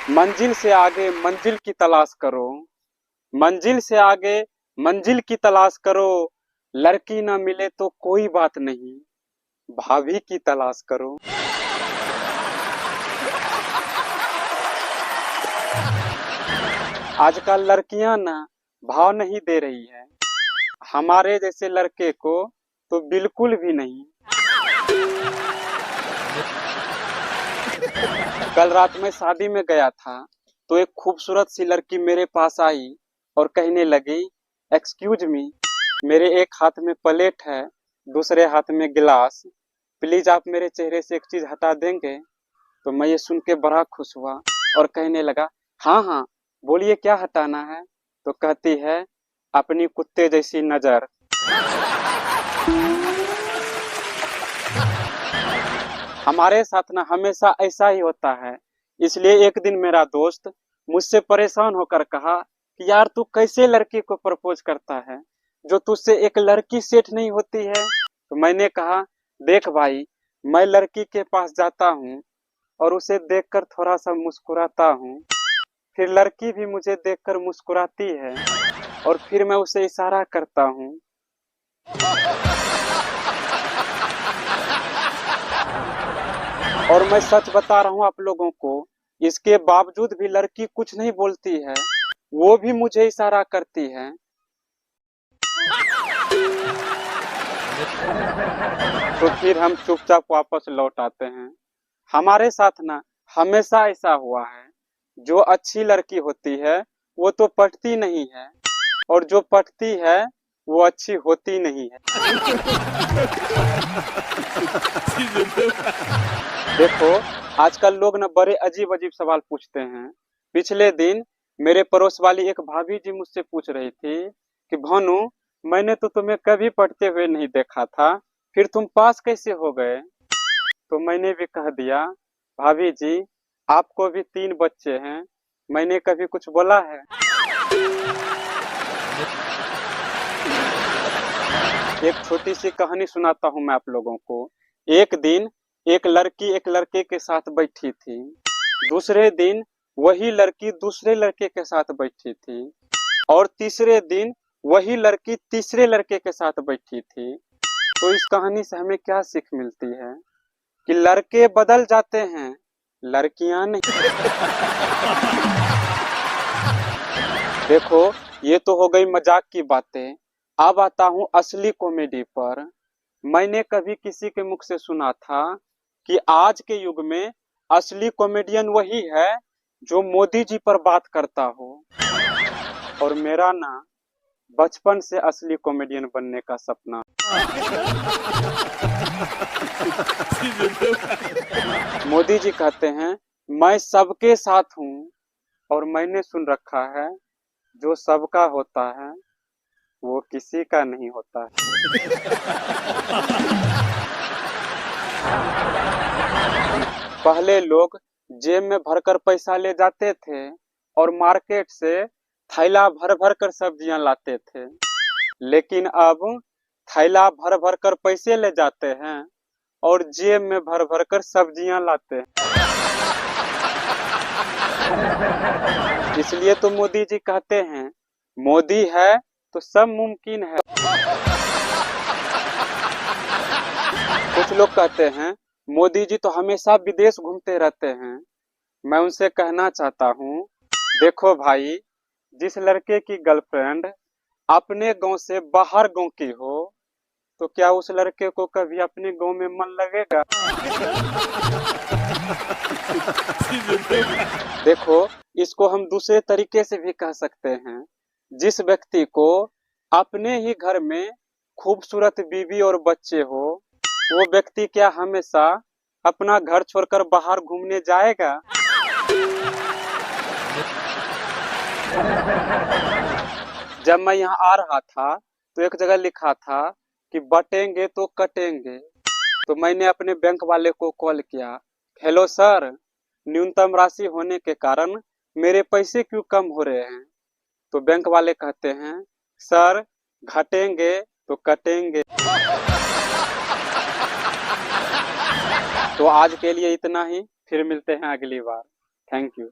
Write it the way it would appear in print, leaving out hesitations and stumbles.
मंजिल से आगे मंजिल की तलाश करो, मंजिल से आगे मंजिल की तलाश करो, लड़की ना मिले तो कोई बात नहीं, भाभी की तलाश करो। आजकल लड़कियां ना भाव नहीं दे रही है, हमारे जैसे लड़के को तो बिल्कुल भी नहीं। कल रात में शादी में गया था तो एक खूबसूरत सी लड़की मेरे पास आई और कहने लगी, एक्सक्यूज मी, मेरे एक हाथ में प्लेट है, दूसरे हाथ में गिलास, प्लीज आप मेरे चेहरे से एक चीज हटा देंगे। तो मैं ये सुन के बड़ा खुश हुआ और कहने लगा, हाँ हाँ बोलिए क्या हटाना है। तो कहती है, अपनी कुत्ते जैसी नजर। हमारे साथ ना हमेशा ऐसा ही होता है। इसलिए एक दिन मेरा दोस्त मुझसे परेशान होकर कहा कि यार तू कैसे लड़की को प्रपोज करता है, जो तुझसे एक लड़की सेट नहीं होती है। तो मैंने कहा, देख भाई, मैं लड़की के पास जाता हूँ और उसे देखकर थोड़ा सा मुस्कुराता हूँ, फिर लड़की भी मुझे देखकर मुस्कुराती है और फिर मैं उसे इशारा करता हूँ। और मैं सच बता रहा हूँ आप लोगों को, इसके बावजूद भी लड़की कुछ नहीं बोलती है, वो भी मुझे इशारा करती है। तो फिर हम चुपचाप वापस लौट आते हैं। हमारे साथ ना हमेशा ऐसा हुआ है, जो अच्छी लड़की होती है वो तो पटती नहीं है, और जो पटती है वो अच्छी होती नहीं है। देखो, आजकल लोग ना बड़े अजीब अजीब सवाल पूछते हैं। पिछले दिन मेरे पड़ोस वाली एक भाभी जी मुझसे पूछ रही थी कि भानु, मैंने तो तुम्हें कभी पढ़ते हुए नहीं देखा था, फिर तुम पास कैसे हो गए। तो मैंने भी कह दिया, भाभी जी आपको भी 3 बच्चे हैं, मैंने कभी कुछ बोला है। एक छोटी सी कहानी सुनाता हूँ मैं आप लोगों को। एक दिन एक लड़की एक लड़के के साथ बैठी थी, दूसरे दिन वही लड़की दूसरे लड़के के साथ बैठी थी, और तीसरे दिन वही लड़की तीसरे लड़के के साथ बैठी थी। तो इस कहानी से हमें क्या सीख मिलती है कि लड़के बदल जाते हैं, लड़कियां नहीं। देखो, ये तो हो गई मजाक की बातें। अब आता हूँ असली कॉमेडी पर। मैंने कभी किसी के मुख से सुना था कि आज के युग में असली कॉमेडियन वही है जो मोदी जी पर बात करता हो। और मेरा ना बचपन से असली कॉमेडियन बनने का सपना। मोदी जी कहते हैं, मैं सबके साथ हूँ, और मैंने सुन रखा है जो सबका होता है वो किसी का नहीं होता है। पहले लोग जेब में भरकर पैसा ले जाते थे और मार्केट से थैला भर भर कर सब्जियां लाते थे, लेकिन अब थैला भर भर कर पैसे ले जाते हैं और जेब में भर भर कर सब्जियां लाते हैं। इसलिए तो मोदी जी कहते हैं, मोदी है तो सब मुमकिन है। कुछ लोग कहते हैं, मोदी जी तो हमेशा विदेश घूमते रहते हैं। मैं उनसे कहना चाहता हूँ, देखो भाई, जिस लड़के की गर्लफ्रेंड अपने गांव से बाहर गांव की हो, तो क्या उस लड़के को कभी अपने गांव में मन लगेगा। देखो, इसको हम दूसरे तरीके से भी कह सकते हैं। जिस व्यक्ति को अपने ही घर में खूबसूरत बीवी और बच्चे हो, वो व्यक्ति क्या हमेशा अपना घर छोड़कर बाहर घूमने जाएगा। जब मैं यहाँ आ रहा था तो एक जगह लिखा था कि बटेंगे तो कटेंगे। तो मैंने अपने बैंक वाले को कॉल किया, हेलो सर, न्यूनतम राशि होने के कारण मेरे पैसे क्यों कम हो रहे हैं। तो बैंक वाले कहते हैं, सर घटेंगे तो कटेंगे। तो आज के लिए इतना ही, फिर मिलते हैं अगली बार। Thank you.